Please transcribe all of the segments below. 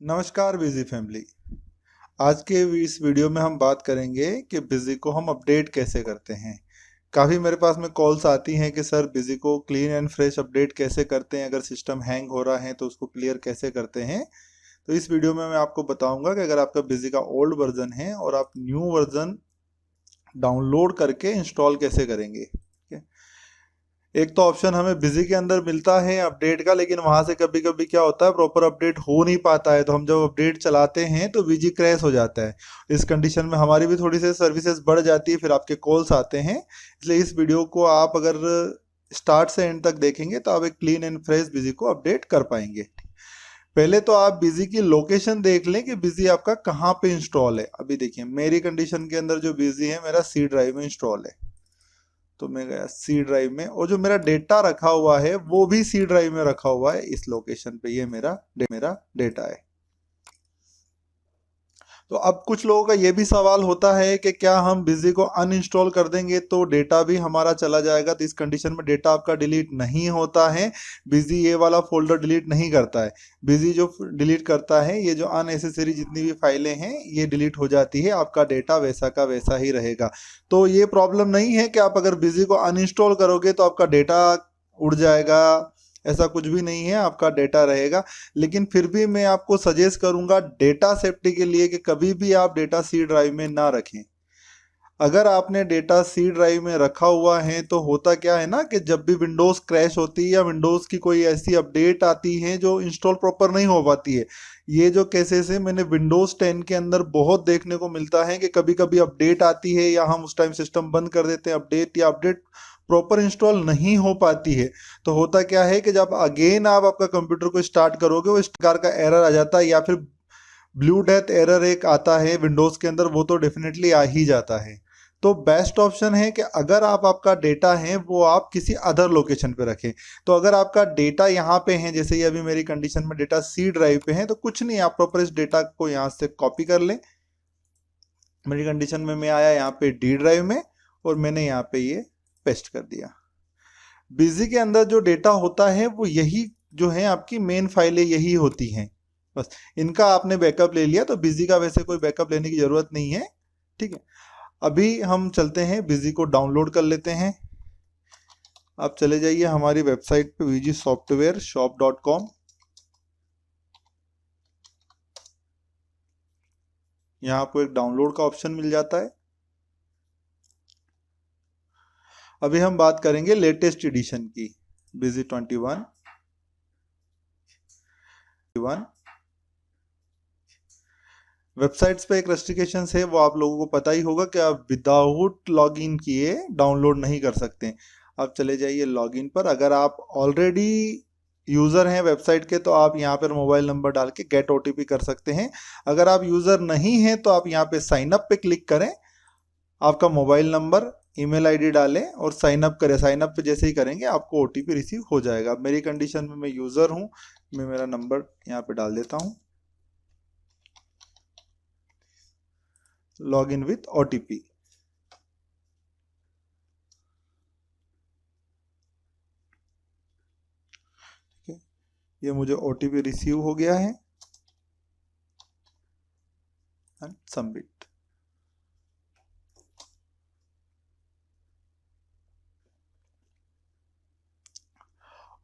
नमस्कार busy family. आज के इस वीडियो में हम बात करेंगे कि बिजी को हम अपडेट कैसे करते हैं। काफ़ी मेरे पास में कॉल्स आती हैं कि सर बिजी को क्लीन एंड फ्रेश अपडेट कैसे करते हैं, अगर सिस्टम हैंग हो रहा है तो उसको क्लियर कैसे करते हैं। तो इस वीडियो में मैं आपको बताऊंगा कि अगर आपका बिजी का ओल्ड वर्जन है और आप न्यू वर्जन डाउनलोड करके इंस्टॉल कैसे करेंगे। एक तो ऑप्शन हमें बिजी के अंदर मिलता है अपडेट का, लेकिन वहां से कभी कभी क्या होता है प्रॉपर अपडेट हो नहीं पाता है, तो हम जब अपडेट चलाते हैं तो बिजी क्रैश हो जाता है। इस कंडीशन में हमारी भी थोड़ी सी सर्विसेज बढ़ जाती है, फिर आपके कॉल्स आते हैं। इसलिए इस वीडियो को आप अगर स्टार्ट से एंड तक देखेंगे तो आप एक क्लीन एंड फ्रेश बिजी को अपडेट कर पाएंगे। पहले तो आप बिजी की लोकेशन देख लें कि बिजी आपका कहाँ पे इंस्टॉल है। अभी देखिए मेरी कंडीशन के अंदर जो बिजी है मेरा सी ड्राइव में इंस्टॉल है, तो मैं गया सी ड्राइव में, और जो मेरा डेटा रखा हुआ है वो भी सी ड्राइव में रखा हुआ है इस लोकेशन पे। ये मेरा डेटा है। तो अब कुछ लोगों का ये भी सवाल होता है कि क्या हम बिजी को अनइंस्टॉल कर देंगे तो डेटा भी हमारा चला जाएगा। तो इस कंडीशन में डेटा आपका डिलीट नहीं होता है, बिजी ये वाला फोल्डर डिलीट नहीं करता है। बिजी जो डिलीट करता है ये जो अननेसेसरी जितनी भी फाइलें हैं ये डिलीट हो जाती है, आपका डेटा वैसा का वैसा ही रहेगा। तो ये प्रॉब्लम नहीं है कि आप अगर बिजी को अनइंस्टॉल करोगे तो आपका डेटा उड़ जाएगा, ऐसा कुछ भी नहीं है, आपका डेटा रहेगा। लेकिन फिर भी मैं आपको सजेस्ट करूंगा डेटा सेफ्टी के लिए कि कभी भी आप डेटा सी ड्राइव में ना रखें। अगर आपने डेटा सी ड्राइव में रखा हुआ है तो होता क्या है ना कि जब भी विंडोज क्रैश होती है या विंडोज की कोई ऐसी अपडेट आती है जो इंस्टॉल प्रॉपर नहीं हो पाती है, ये जो केसेस है मैंने विंडोज 10 के अंदर बहुत देखने को मिलता है कि कभी कभी अपडेट आती है या हम उस टाइम सिस्टम बंद कर देते हैं अपडेट, या अपडेट प्रॉपर इंस्टॉल नहीं हो पाती है। तो होता क्या है कि जब अगेन आप आपका कंप्यूटर को स्टार्ट करोगे वो इस प्रकार का एरर आ जाता है, या फिर ब्लू डेथ एरर एक आता है विंडोज के अंदर, वो तो डेफिनेटली आ ही जाता है। तो बेस्ट ऑप्शन है कि अगर आप आपका डेटा है वो आप किसी अदर लोकेशन पे रखें। तो अगर आपका डेटा यहाँ पे है, जैसे ये अभी मेरी कंडीशन में डेटा सी ड्राइव पे है, तो कुछ नहीं, आप प्रॉपर इस डेटा को यहाँ से कॉपी कर लें। मेरी कंडीशन में मैं आया यहाँ पे डी ड्राइव में और मैंने यहाँ पे ये पेस्ट कर दिया। बिजी के अंदर जो डेटा होता है वो यही जो है आपकी मेन फाइलें यही होती हैं, बस इनका आपने बैकअप ले लिया। तो बिजी का वैसे कोई बैकअप लेने की जरूरत नहीं है, ठीक है। अभी हम चलते हैं बिजी को डाउनलोड कर लेते हैं। आप चले जाइए हमारी वेबसाइट पे VGSoftwareshop.com। यहाँ आपको एक डाउनलोड का ऑप्शन मिल जाता है। अभी हम बात करेंगे लेटेस्ट एडिशन की, बिजी 21। वेबसाइट्स पे एक रेस्ट्रिक्शंस है, वो आप लोगों को पता ही होगा कि आप विदाउट लॉगिन किए डाउनलोड नहीं कर सकते। आप चले जाइए लॉगिन पर। अगर आप ऑलरेडी यूज़र हैं वेबसाइट के तो आप यहाँ पर मोबाइल नंबर डाल के गेट OTP कर सकते हैं। अगर आप यूज़र नहीं हैं तो आप यहाँ पे साइन अप पे क्लिक करें, आपका मोबाइल नंबर ईमेल आईडी डालें और साइन अप करें। साइन अप पे जैसे ही करेंगे आपको OTP रिसीव हो जाएगा। मेरी कंडीशन में मैं यूज़र हूँ, मैं मेरा नंबर यहाँ पे डाल देता हूँ, लॉग इन विथ OTP। ये मुझे OTP रिसीव हो गया है एंड सबमिट।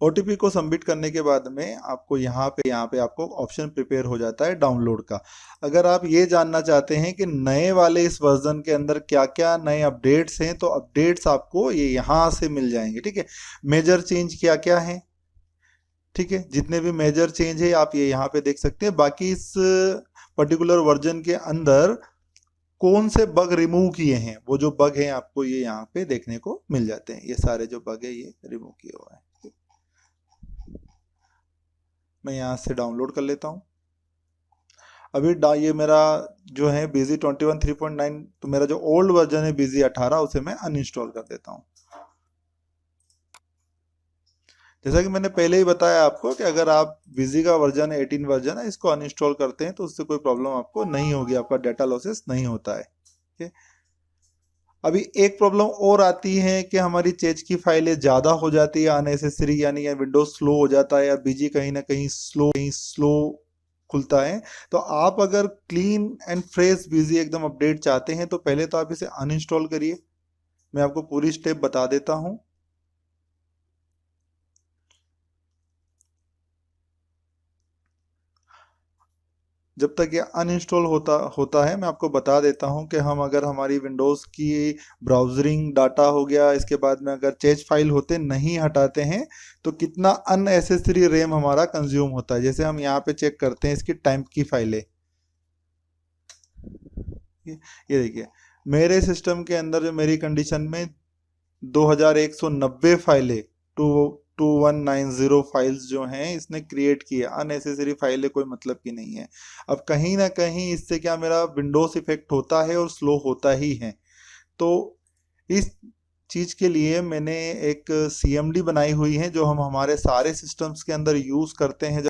OTP को सबमिट करने के बाद में आपको यहाँ पे आपको ऑप्शन प्रिपेयर हो जाता है डाउनलोड का। अगर आप ये जानना चाहते हैं कि नए वाले इस वर्जन के अंदर क्या क्या नए अपडेट्स हैं तो अपडेट्स आपको ये यहाँ से मिल जाएंगे, ठीक है। मेजर चेंज क्या क्या है, ठीक है, जितने भी मेजर चेंज है आप ये यहाँ पे देख सकते हैं। बाकी इस पर्टिकुलर वर्जन के अंदर कौन से बग रिमूव किए हैं, वो जो बग हैं आपको ये यहाँ पे देखने को मिल जाते हैं। ये सारे जो बग है ये रिमूव किए हुए हैं। मैं यहाँ से डाउनलोड कर लेता हूँ। अभी ये मेरा जो है बिजी 21 3.9, तो मेरा जो ओल्ड वर्जन है बिजी 18 उसे मैं अनइंस्टॉल कर देता हूँ। जैसा कि मैंने पहले ही बताया आपको कि अगर आप बिजी का वर्जन 18 वर्जन है इसको अनइंस्टॉल करते हैं तो उससे कोई प्रॉब्लम आपको नहीं होगी, आपका डाटा लॉसेस नहीं होता है, ठीक है। अभी एक प्रॉब्लम और आती है कि हमारी चेज की फाइलें ज़्यादा हो जाती है अननेसेसरी, यानी या विंडोज स्लो हो जाता है या बीजी कहीं ना कहीं स्लो खुलता है। तो आप अगर क्लीन एंड फ्रेश बिजी एकदम अपडेट चाहते हैं तो पहले तो आप इसे अनइंस्टॉल करिए। मैं आपको पूरी स्टेप बता देता हूं। जब तक ये अनइंस्टॉल होता है मैं आपको बता देता हूं कि हम अगर हमारी विंडोज़ की ब्राउजरिंग डाटा हो गया, इसके बाद में अगर चेज फाइल होते नहीं हटाते हैं तो कितना अननेसेसरी रैम हमारा कंज्यूम होता है। जैसे हम यहाँ पे चेक करते हैं इसकी टाइप की फाइलें। ये देखिए मेरे सिस्टम के अंदर जो मेरी कंडीशन में 2190 फाइलें, 2190 फाइल्स जो हैं इसने क्रिएट की है। अननेसेसरी फाइलें कोई मतलब की नहीं है। अब कहीं ना कहीं इससे क्या मेरा विंडोज इफेक्ट होता है और स्लो होता ही है। तो इस चीज के लिए मैंने एक CMD बनाई हुई है जो हम हमारे सारे सिस्टम्स के अंदर यूज करते हैं।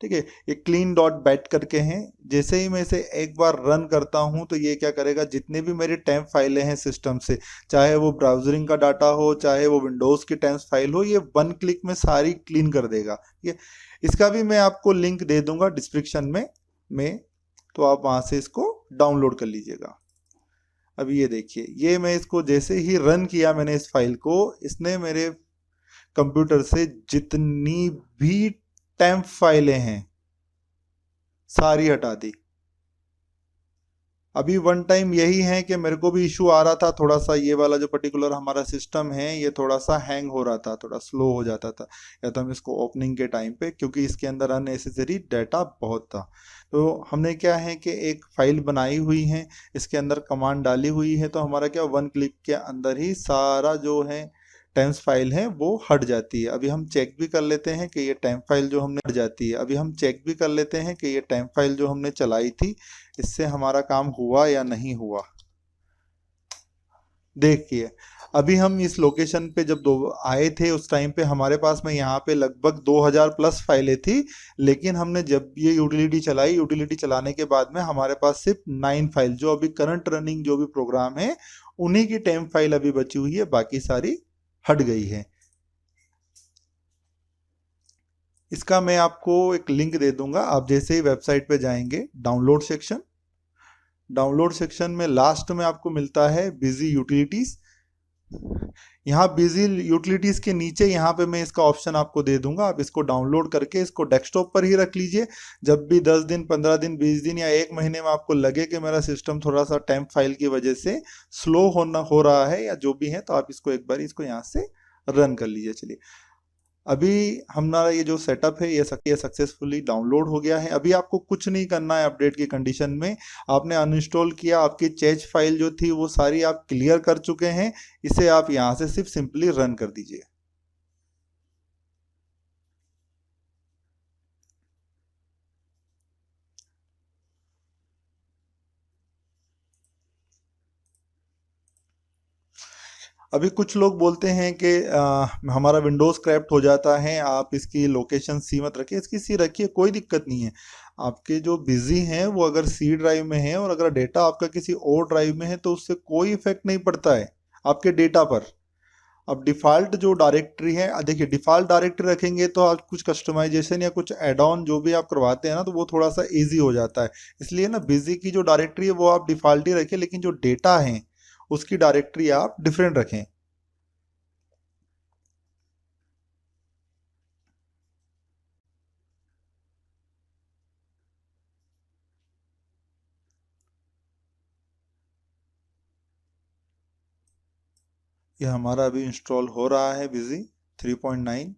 ठीक है, ये क्लीन डॉट बैट करके हैं। जैसे ही मैं इसे एक बार रन करता हूं तो ये क्या करेगा, जितने भी मेरी टेम्प फाइलें हैं सिस्टम से, चाहे वो ब्राउजरिंग का डाटा हो चाहे वो विंडोज की टेम्प फाइल हो, ये वन क्लिक में सारी क्लीन कर देगा। ये इसका भी मैं आपको लिंक दे दूंगा डिस्क्रिप्शन में तो आप वहां से इसको डाउनलोड कर लीजिएगा। अभी ये देखिए, ये मैं इसको जैसे ही रन किया मैंने इस फाइल को, इसने मेरे कंप्यूटर से जितनी भी टेम्प फाइलें हैं सारी हटा दी। अभी वन टाइम यही है कि मेरे को भी इशू आ रहा था थोड़ा सा, ये वाला जो पर्टिकुलर हमारा सिस्टम है ये थोड़ा सा हैंग हो रहा था, थोड़ा स्लो हो जाता था या तो हम इसको ओपनिंग के टाइम पे, क्योंकि इसके अंदर अननेसेसरी डाटा बहुत था। तो हमने क्या है कि एक फाइल बनाई हुई है, इसके अंदर कमांड डाली हुई है, तो हमारा क्या वन क्लिक के अंदर ही सारा जो है टेम्प फाइल है वो हट जाती है। अभी हम चेक भी कर लेते हैं कि ये टेम्प फाइल जो हमने हट जाती है। अभी हम चेक भी कर लेते हैं कि ये टेम्प फाइल जो हमने चलाई थी इससे हमारा काम हुआ या नहीं हुआ। देखिए अभी हम इस लोकेशन पे जब आए थे उस टाइम पे हमारे पास में यहाँ पे लगभग 2000 प्लस फाइलें थी, लेकिन हमने जब ये यूटिलिटी चलाई, यूटिलिटी चलाने के बाद में हमारे पास सिर्फ 9 फाइल, जो अभी करंट रनिंग जो भी प्रोग्राम है उन्हीं की टेम्प फाइल अभी बची हुई है, बाकी सारी हट गई है। इसका मैं आपको एक लिंक दे दूंगा। आप जैसे ही वेबसाइट पे जाएंगे, डाउनलोड सेक्शन में लास्ट में आपको मिलता है बिजी यूटिलिटीज। यहाँ बिजी यूटिलिटीज के नीचे यहाँ पे मैं इसका ऑप्शन आपको दे दूंगा। आप इसको डाउनलोड करके इसको डेस्कटॉप पर ही रख लीजिए। जब भी 10 दिन 15 दिन 20 दिन या एक महीने में आपको लगे कि मेरा सिस्टम थोड़ा सा टेम्प फाइल की वजह से स्लो हो रहा है या जो भी है, तो आप इसको एक बार इसको यहाँ से रन कर लीजिए। चलिए अभी हमारा ये जो सेटअप है ये सक्सेसफुली डाउनलोड हो गया है। अभी आपको कुछ नहीं करना है अपडेट की कंडीशन में। आपने अनइंस्टॉल किया, आपकी चेज फाइल जो थी वो सारी आप क्लियर कर चुके हैं। इसे आप यहाँ से सिर्फ सिंपली रन कर दीजिए। अभी कुछ लोग बोलते हैं कि हमारा विंडोज क्रैप्ट हो जाता है, आप इसकी लोकेशन सी मत रखिए, इसकी सी रखिए, कोई दिक्कत नहीं है। आपके जो बिजी हैं वो अगर सी ड्राइव में है और अगर डेटा आपका किसी और ड्राइव में है तो उससे कोई इफेक्ट नहीं पड़ता है आपके डेटा पर। अब डिफ़ॉल्ट जो डायरेक्टरी है, देखिए डिफ़ॉल्ट डायरेक्टरी रखेंगे तो आप कुछ कस्टमाइजेशन या कुछ एड ऑन जो भी आप करवाते हैं ना तो वो थोड़ा सा इजी हो जाता है। इसलिए ना बिजी की जो डायरेक्टरी है वो आप डिफ़ॉल्ट ही रखें, लेकिन जो डेटा है उसकी डायरेक्टरी आप डिफरेंट रखें। ये हमारा अभी इंस्टॉल हो रहा है बिजी 3.9।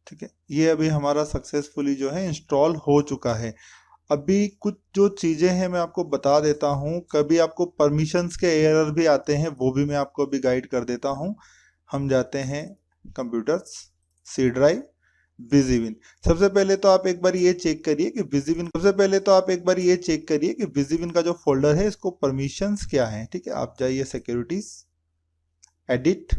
ठीक है, ये अभी हमारा सक्सेसफुली जो है इंस्टॉल हो चुका है। अभी कुछ जो चीज़ें हैं मैं आपको बता देता हूँ। कभी आपको परमिशंस के एरर भी आते हैं, वो भी मैं आपको अभी गाइड कर देता हूँ। हम जाते हैं कंप्यूटर्स, सी ड्राइव, बिजीविन। सबसे पहले तो आप एक बार ये चेक करिए कि बिजीविन का जो फोल्डर है इसको परमिशंस क्या है। ठीक है, आप जाइए सिक्योरिटीज, एडिट,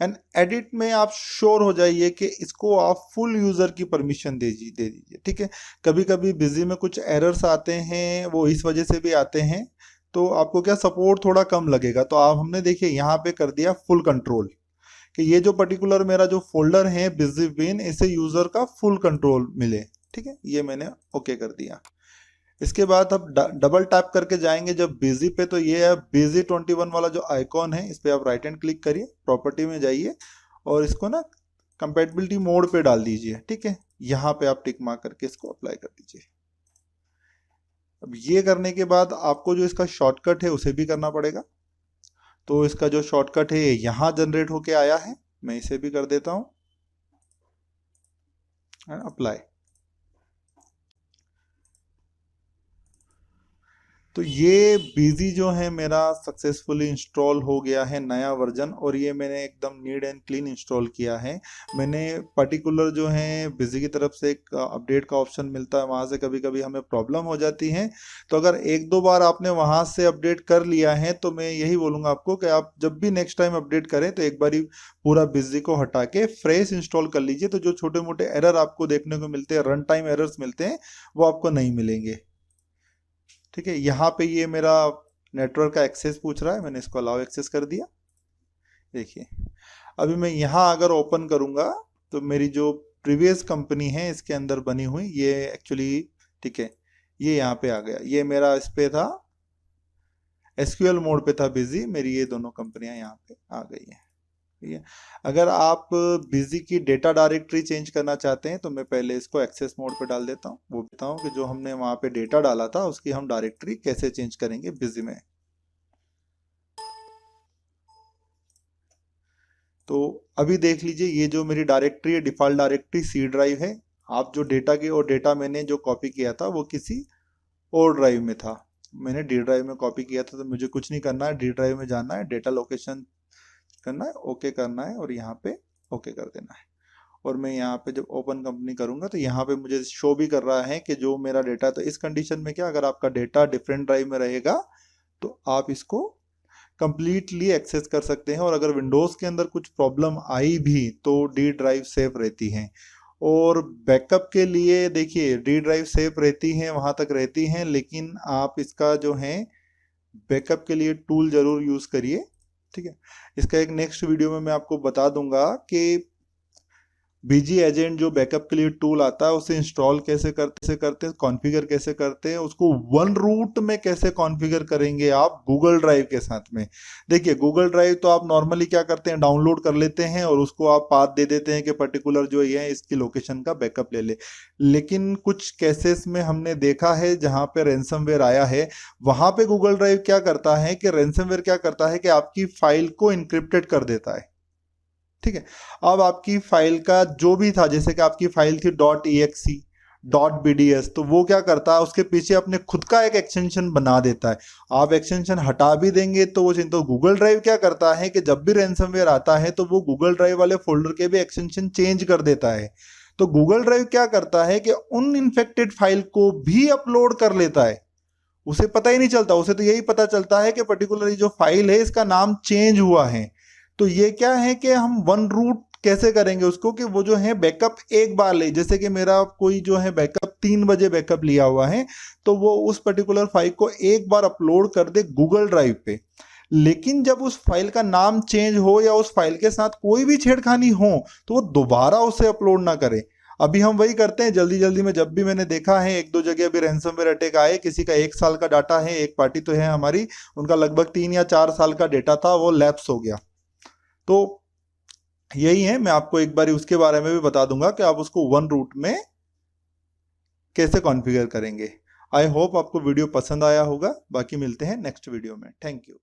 एंड एडिट में आप श्योर हो जाइए कि इसको आप फुल यूजर की परमिशन दे दीजिए। ठीक है, कभी कभी बिजी में कुछ एरर्स आते हैं, वो इस वजह से भी आते हैं, तो आपको क्या सपोर्ट थोड़ा कम लगेगा। तो आप हमने देखिए यहाँ पे कर दिया फुल कंट्रोल कि ये जो पर्टिकुलर मेरा जो फोल्डर है बिजीविन, इसे यूजर का फुल कंट्रोल मिले। ठीक है, ये मैंने ओके कर दिया। इसके बाद आप डबल टैप करके जाएंगे जब बिजी पे, तो ये है बिजी 21 वाला जो आइकॉन है, इस पे आप राइट हैंड क्लिक करिए, प्रॉपर्टी में जाइए और इसको ना कंपैटिबिलिटी मोड पे डाल दीजिए। ठीक है, यहाँ पे आप टिक मार्क करके इसको अप्लाई कर दीजिए। अब ये करने के बाद आपको जो इसका शॉर्टकट है उसे भी करना पड़ेगा। तो इसका जो शॉर्टकट है यहाँ जनरेट होके आया है, मैं इसे भी कर देता हूं, अप्लाई। तो ये बिजी जो है मेरा सक्सेसफुली इंस्टॉल हो गया है, नया वर्जन, और ये मैंने एकदम नीट एंड क्लीन इंस्टॉल किया है। मैंने पर्टिकुलर जो है बिजी की तरफ से एक अपडेट का ऑप्शन मिलता है, वहाँ से कभी कभी हमें प्रॉब्लम हो जाती है। तो अगर एक दो बार आपने वहाँ से अपडेट कर लिया है तो मैं यही बोलूँगा आपको कि आप जब भी नेक्स्ट टाइम अपडेट करें तो एक बार ही पूरा बिजी को हटा के फ्रेश इंस्टॉल कर लीजिए। तो जो छोटे मोटे एरर आपको देखने को मिलते हैं, रन टाइम एरर्स मिलते हैं, वो आपको नहीं मिलेंगे। ठीक है, यहाँ पे ये मेरा नेटवर्क का एक्सेस पूछ रहा है, मैंने इसको अलाउ एक्सेस कर दिया। देखिए अभी मैं यहाँ अगर ओपन करूँगा तो मेरी जो प्रीवियस कंपनी है इसके अंदर बनी हुई ये एक्चुअली, ठीक है, ये यहाँ पे आ गया। ये मेरा इस पे था, एसक्यूएल मोड पे था बिजी, मेरी ये दोनों कंपनियां यहाँ पे आ गई हैं। ठीक है, अगर आप बिजी की डेटा डायरेक्टरी चेंज करना चाहते हैं तो मैं पहले इसको एक्सेस मोड पे डाल देता हूँ, वो बताऊँ कि जो हमने वहाँ पे डेटा डाला था उसकी हम डायरेक्टरी कैसे चेंज करेंगे बिजी में। तो अभी देख लीजिए, ये जो मेरी डायरेक्टरी है, डिफॉल्ट डायरेक्टरी सी ड्राइव है। आप जो डेटा की, और डेटा मैंने जो कॉपी किया था वो किसी और ड्राइव में था, मैंने डी ड्राइव में कॉपी किया था। तो मुझे कुछ नहीं करना है, डी ड्राइव में जाना है, डेटा लोकेशन करना है, ओके करना है और यहाँ पे ओके कर देना है। और मैं यहाँ पे जब ओपन कंपनी करूंगा तो यहाँ पे मुझे शो भी कर रहा है कि जो मेरा डेटा, तो इस कंडीशन में क्या, अगर आपका डेटा डिफरेंट ड्राइव में रहेगा तो आप इसको कंप्लीटली एक्सेस कर सकते हैं। और अगर विंडोज के अंदर कुछ प्रॉब्लम आई भी तो डी ड्राइव सेफ रहती है। और बैकअप के लिए देखिए, डी ड्राइव सेफ रहती है, वहां तक रहती है, लेकिन आप इसका जो है बैकअप के लिए टूल जरूर यूज करिए। ठीक है, इसका एक नेक्स्ट वीडियो में मैं आपको बता दूंगा कि बीजी एजेंट जो बैकअप के लिए टूल आता है उसे इंस्टॉल कैसे करते हैं, कॉन्फ़िगर कैसे करते हैं, उसको वन रूट में कैसे कॉन्फ़िगर करेंगे आप गूगल ड्राइव के साथ में। देखिए गूगल ड्राइव तो आप नॉर्मली क्या करते हैं, डाउनलोड कर लेते हैं और उसको आप पाथ दे देते हैं कि पर्टिकुलर जो ये है इसकी लोकेशन का बैकअप ले ले। लेकिन कुछ केसेस में हमने देखा है जहां पे रैंसमवेयर आया है, वहां पे गूगल ड्राइव क्या करता है कि रैंसमवेयर क्या करता है कि आपकी फाइल को इंक्रिप्टेड कर देता है। ठीक है, अब आपकी फाइल का जो भी था, जैसे कि आपकी फाइल थी .exe, .bds, तो वो क्या करता है, उसके पीछे अपने खुद का एक एक्सटेंशन बना देता है। आप एक्सटेंशन हटा भी देंगे तो वो तो गूगल ड्राइव क्या करता है कि जब भी रैंसमवेयर आता है तो वो गूगल ड्राइव वाले फोल्डर के भी एक्सटेंशन चेंज कर देता है। तो गूगल ड्राइव क्या करता है कि उन इन्फेक्टेड फाइल को भी अपलोड कर लेता है, उसे पता ही नहीं चलता। उसे तो यही पता चलता है कि पर्टिकुलरली जो फाइल है इसका नाम चेंज हुआ है। तो ये क्या है कि हम वन रूट कैसे करेंगे उसको, कि वो जो है बैकअप एक बार ले, जैसे कि मेरा कोई जो है बैकअप 3 बजे बैकअप लिया हुआ है तो वो उस पर्टिकुलर फाइल को एक बार अपलोड कर दे गूगल ड्राइव पे। लेकिन जब उस फाइल का नाम चेंज हो या उस फाइल के साथ कोई भी छेड़खानी हो तो वो दोबारा उसे अपलोड ना करे। अभी हम वही करते हैं जल्दी जल्दी में। जब भी मैंने देखा है एक दो जगह अभी रैंसमवेयर अटैक आए, किसी का 1 साल का डाटा है, एक पार्टी तो है हमारी, उनका लगभग 3 या 4 साल का डेटा था, वो लैप्स हो गया। तो यही है, मैं आपको एक बार उसके बारे में भी बता दूंगा कि आप उसको वन रूट में कैसे कॉन्फ़िगर करेंगे। आई होप आपको वीडियो पसंद आया होगा। बाकी मिलते हैं नेक्स्ट वीडियो में। Thank you.